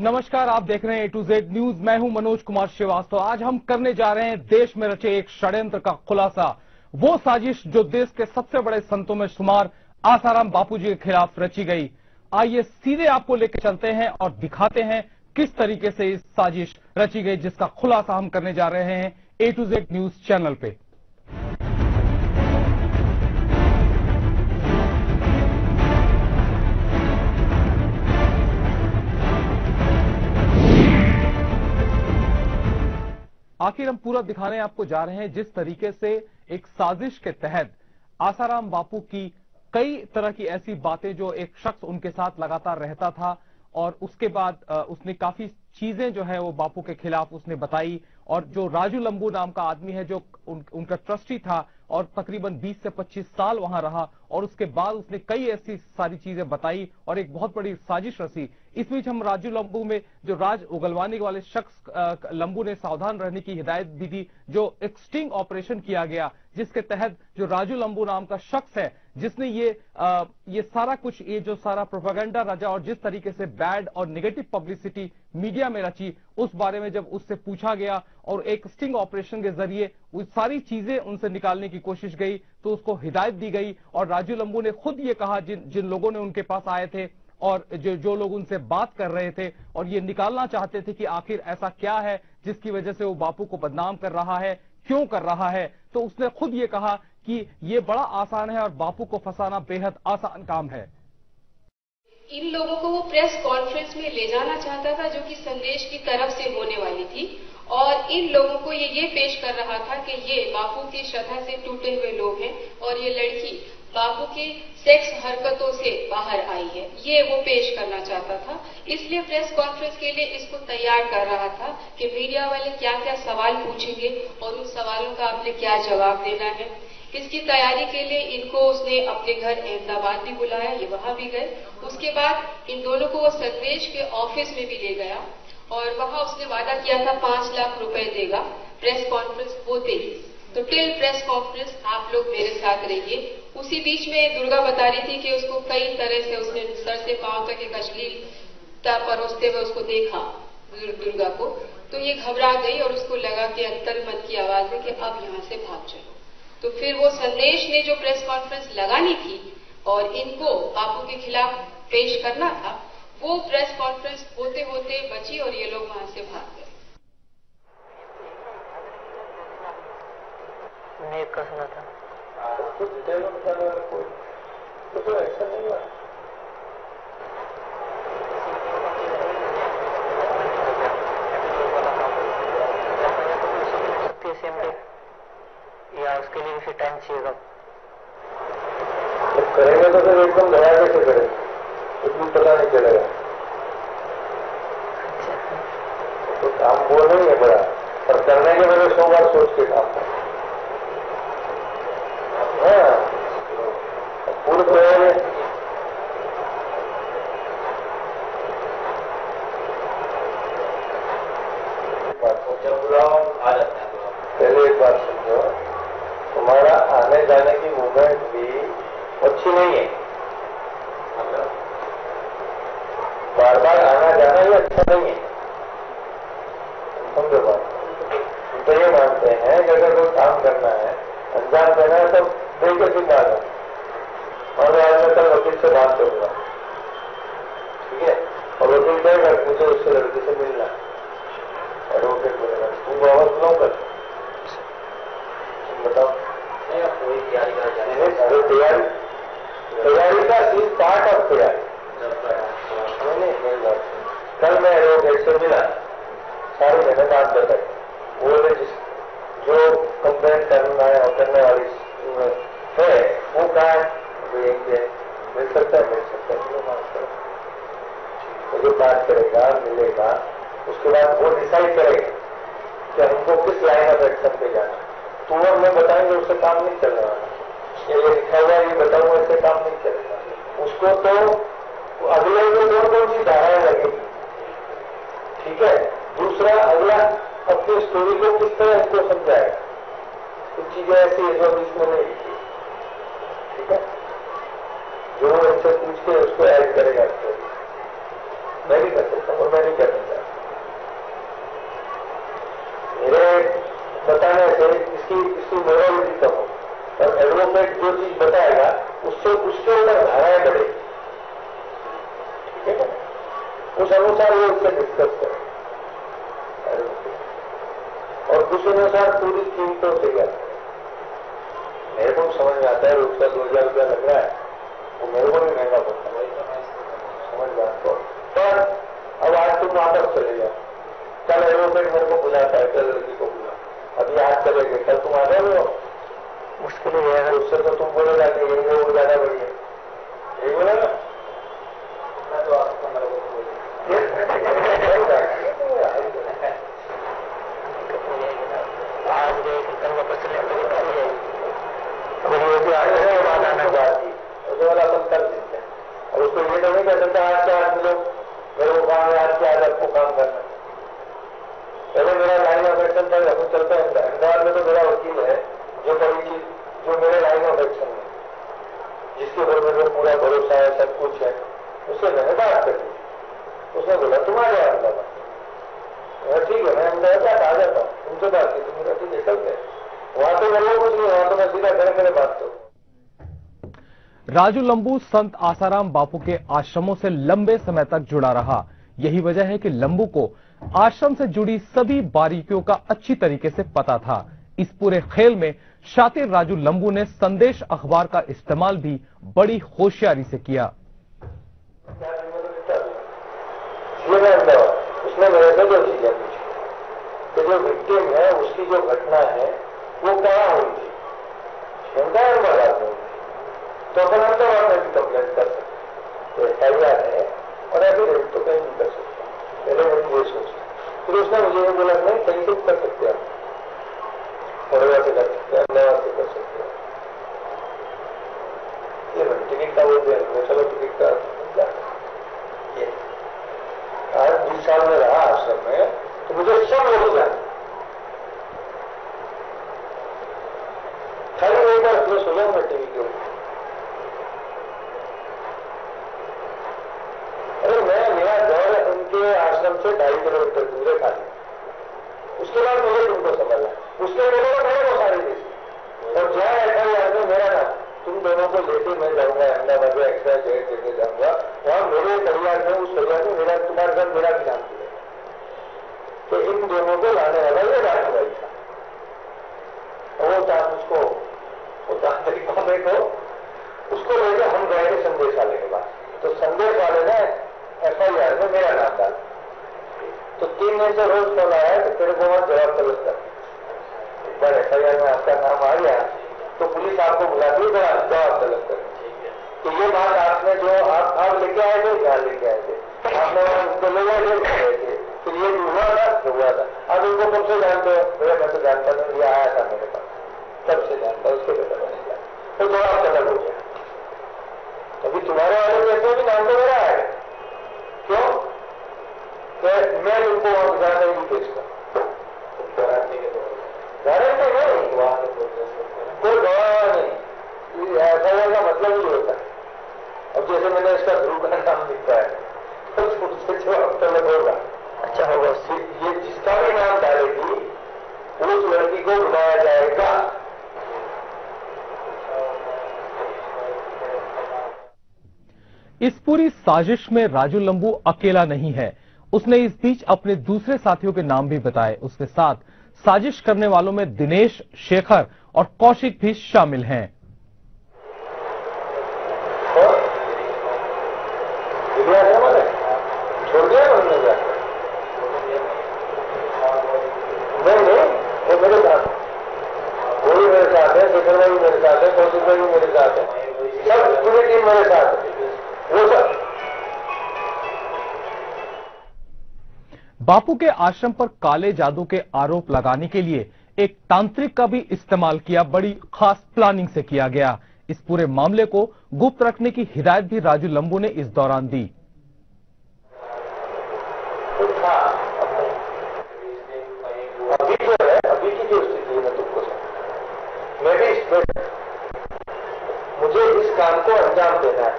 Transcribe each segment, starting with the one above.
नमस्कार, आप देख रहे हैं A to Z न्यूज। मैं हूं मनोज कुमार श्रीवास्तव। आज हम करने जा रहे हैं देश में रचे एक षड्यंत्र का खुलासा, वो साजिश जो देश के सबसे बड़े संतों में शुमार आसाराम बापू जी के खिलाफ रची गई। आइए सीधे आपको लेकर चलते हैं और दिखाते हैं किस तरीके से इस साजिश रची गई, जिसका खुलासा हम करने जा रहे हैं A to Z news channel पे। आखिर हम पूरा दिखाने आपको जा रहे हैं जिस तरीके से एक साजिश के तहत आसाराम बापू की कई तरह की ऐसी बातें जो एक शख्स उनके साथ लगातार रहता था और उसके बाद उसने काफी चीजें जो है वो बापू के खिलाफ उसने बताई। और जो राजू लंबू नाम का आदमी है जो उनका ट्रस्टी था और तकरीबन 20 से 25 साल वहां रहा, और उसके बाद उसने कई ऐसी सारी चीजें बताई और एक बहुत बड़ी साजिश रची। इस बीच हम राजू लंबू में जो राज उगलवाने वाले शख्स लंबू ने सावधान रहने की हिदायत दी थी, जो एक स्टिंग ऑपरेशन किया गया जिसके तहत जो राजू लंबू नाम का शख्स है जिसने ये सारा कुछ, ये जो सारा प्रोपेगेंडा रचा और जिस तरीके से बैड और नेगेटिव पब्लिसिटी मीडिया में रची, उस बारे में जब उससे पूछा गया और एक स्टिंग ऑपरेशन के जरिए वो सारी चीजें उनसे निकालने की कोशिश गई तो उसको हिदायत दी गई। और राजू लंबू ने खुद ये कहा, जिन लोगों ने उनके पास आए थे और जो लोग उनसे बात कर रहे थे और ये निकालना चाहते थे कि आखिर ऐसा क्या है जिसकी वजह से वो बापू को बदनाम कर रहा है, क्यों कर रहा है, तो उसने खुद ये कहा कि ये बड़ा आसान है और बापू को फंसाना बेहद आसान काम है। इन लोगों को वो प्रेस कॉन्फ्रेंस में ले जाना चाहता था जो कि संदेश की तरफ से होने वाली थी, और इन लोगों को ये पेश कर रहा था कि ये बापू की श्रद्धा से टूटे हुए लोग हैं और ये लड़की बापू की सेक्स हरकतों से बाहर आई है, ये वो पेश करना चाहता था। इसलिए प्रेस कॉन्फ्रेंस के लिए इसको तैयार कर रहा था कि मीडिया वाले क्या क्या सवाल पूछेंगे और उन सवालों का आपने क्या जवाब देना है। इसकी तैयारी के लिए इनको उसने अपने घर अहमदाबाद भी बुलाया, ये वहां भी गए। उसके बाद इन दोनों को वो संदेश के ऑफिस में भी ले गया और वहां उसने वादा किया था 5 लाख रुपए देगा प्रेस कॉन्फ्रेंस होते ही। तो टिल प्रेस कॉन्फ्रेंस आप लोग मेरे साथ रहिए। उसी बीच में दुर्गा बता रही थी कि उसको कई तरह से उसने सर से पांव तक एक अश्लीलता परोसते हुए उसको देखा दुर्गा को, तो ये घबरा गई और उसको लगा कि अंतर मन की आवाज है कि अब यहां से भाग चलो। तो फिर वो संदेश ने जो प्रेस कॉन्फ्रेंस लगानी थी और इनको बापू के खिलाफ पेश करना था, वो प्रेस कॉन्फ्रेंस होते होते बची और ये लोग वहां से भाग गए। मैं एक कसना था कुछ डिटेल में बता रहा कोई तो ऐसा नहीं हुआ। या उसके लिए फिर टाइम चाहिएगा। तो करेंगे तो फिर एकदम दया कैसे करेंगे, कुछ पता नहीं चलेगा। तो काम वो नहीं है बड़ा, पर करने के पहले 100 बार सोच के काम करें। पूर्ण तैयारी पहले एक बात समझो, तुम्हारा आने जाने की मूवमेंट भी अच्छी नहीं है। बार बार आना जाना ही अच्छा नहीं है, समझो बात। हम तो ये मानते हैं कि अगर कोई काम करना है, अंजाम देना है तो देकर सिंगाना। और आज मैं कल वकील से बात करूंगा, ठीक है, और वकील कहेगा मुझे उससे लड़की से मिलना है, एडवोकेट बोलेगा तुम आवाज सुनाओ कर, तुम बताओ। कोई तैयारी कर जाने अरे तैयारी का इज पार्ट ऑफ तैयारी। कल मैं एडवोकेट से मिला, सारी मैंने बात बताई, बोले जो कंप्लेंट करना है और करने वाली है वो कहा है, मिल सकता है तो जो बात करेगा मिलेगा, उसके बाद वो डिसाइड करेगा कि हमको किस लाइन ऑफ एक्शन पे जाना। तुम और मैं बताएंगे उससे काम नहीं चलने वाला, ये लिखा हुआ ये बताऊंगा इससे काम नहीं चलेगा। उसको तो अगले में कौन सी धाराएं लगेगी, ठीक है। दूसरा अगला अपनी स्टोरी को किस तरह इसको समझाएगा, कुछ चीजें ऐसी है जो इसमें नहीं लिखी, ठीक है। जो इनसे पूछ के उसको ऐड करेगा, मैं भी कर सकता हूँ और मैं नहीं करना चाहता। मेरे बताने से इसकी मोरालिटी कम हो और एडवोकेट जो चीज बताएगा उससे उसके ऊपर धाराएं बढ़ेगी, ठीक है ना? उस अनुसार वो उससे डिस्कस करें और उस अनुसार पूरी कीमतों तैयार करें। मेरे को समझ में आता है उसका 2000 रुपया लग रहा है, वो मेरे को भी महंगा पड़ता है, समझ में आता है। पर अब आज तुम वापस चले जाओ, कल एडवोकेट मेरे को बुलाता है, कल लड़की को बुला, अभी आज चले गए, कल तुम आ जाओ, मुश्किल ही है। उससे तो तुम बोलेगा कि ये वो ज्यादा बढ़िया, यही बोला ना? मैं तो आपको मेरे को आज गए कल वापस चले वाला अपन कर देते हैं और उसको ये तो नहीं कह सकता आज से आज मिलो मेरे को काम है, आज से आज आपको काम करना। पहले मेरा लाइन ऑफ एक्शन था, अपन चलते हैं अहमदाबाद में, तो मेरा वकील है जो परिचित, जो मेरे लाइन ऑफ एक्शन में, जिसके ऊपर मेरे को पूरा भरोसा है, सब कुछ है, उससे मैंने बात कर दी। उसने बोला तुम आ जाओ अहमदाबाद। ठीक है, मैं अहमदाबाद आ जाता हूँ, तुमसे बात की, तुम ठीक है चलते हैं। वहां तो मेरे कुछ नहीं, वहां तो मैं सीधा घर मेरे बात करूँ। राजू लंबू संत आसाराम बापू के आश्रमों से लंबे समय तक जुड़ा रहा। यही वजह है कि लंबू को आश्रम से जुड़ी सभी बारीकियों का अच्छी तरीके से पता था। इस पूरे खेल में शातिर राजू लंबू ने संदेश अखबार का इस्तेमाल भी बड़ी होशियारी से किया। उसने मेरे से जो चीजें पूछी कि जो विक्टिम है उसकी जो घटना है वो कहाँ हुई थी, अहमदाबाद में, तो अपन अहमदाबाद में भी कंप्लेंट कर सकते, तो एफआईआर है और एफिडेविट तो कहीं भी कर सकते। पहले मैंने ये सोचा, फिर उसने मुझे ये बोला नहीं कहीं से कर सकते हैं, बड़ोदा से कर सकते हैं, अहमदाबाद से कर सकते हैं। ये मैंने टिकट का बोल दिया, चलो टिकट का ये आज 20 साल में रहा आश्रम में, तो मुझे सब लोग जाने। खाली एक बार अपने सुना मैं टीवी के ऊपर, अरे मेरा घर उनके आश्रम से 2.5 किलोमीटर दूर है खाली। उसके बाद मुझे तुमको समझना, उसने मेरे को सारी दी और जहाँ एफआईआर में मेरा नाम, तुम दोनों को लेके मैं जाऊंगा अहमदाबाद में, एक्स्ट्रा जेट लेके जाऊंगा, वहां मेरे परिवार में, उस परिवार में मेरा तुम्हारे घर मेरा भी नाम मिलेगा। तो इन दोनों को लाने वाला ये राजू भाई था, वो था उसको, वो तांत्रिक बाबे को, उसको लेके हम गए थे संदेश वाले के पास। तो संदेश वाले ने एफआईआर में मेरा नाम डाला, तो 3 दिन से रोज फोन आया कि तेरे को वहां जवाब तलब कर, एक बार एफआईआर में आपका नाम आ गया तो पुलिस आपको बुलाती है, जवाब तलब कर। तो ये बात आपने जो आप लेके आए थे, क्या लेके आए थे, आपने उनको ले गए थे, फिर ये हुआ था जो हुआ था। अब इनको कब से जानते हो? मेरा मैं तो जानता नहीं, ये आया था मेरे पास, कब से जानता, उसके पता नहीं जाता, तो जवाब तलब हो गया। अभी तुम्हारे वाले जैसे भी नाम तो मेरा है, क्यों? मैं उनको वहां जाने नहीं भेजता, गारंटी नहीं, कोई गवाह नहीं, ऐसा का मतलब ही होता है। अब जैसे मैंने इसका ध्रुव का नाम लिखा है तो उससे जवाब तलब होगा। अच्छा होगा, ये जिसका भी नाम डालेगी उस लड़की को बुलाया जाएगा। इस पूरी साजिश में राजू लंबू अकेला नहीं है। उसने इस बीच अपने दूसरे साथियों के नाम भी बताए। उसके साथ साजिश करने वालों में दिनेश, शेखर और कौशिक भी शामिल हैं। छोड़ दिया उन्होंने जाकर, नहीं वो मेरे साथ, वो भी मेरे साथ है, शेखर भाई मेरे साथ है, कौशिक भाई भी मेरे साथ है, सब पूरी टीम मेरे साथ है, वो सब। बापू के आश्रम पर काले जादू के आरोप लगाने के लिए एक तांत्रिक का भी इस्तेमाल किया, बड़ी खास प्लानिंग से किया गया। इस पूरे मामले को गुप्त रखने की हिदायत भी राजू लंबू ने इस दौरान दी। अभी जो है, अभी की जो स्थिति है, मैं तुमको मैं भी मुझे इस काम को अंजाम देना है,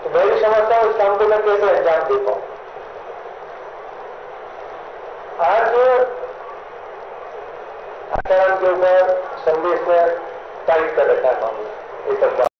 तो मैं भी समझता हूँ इस काम को मैं कैसे अंजाम दे पाऊँ। आसाराम के ऊपर संदेश ने टाइट कर रखा है मामला, ये सब बात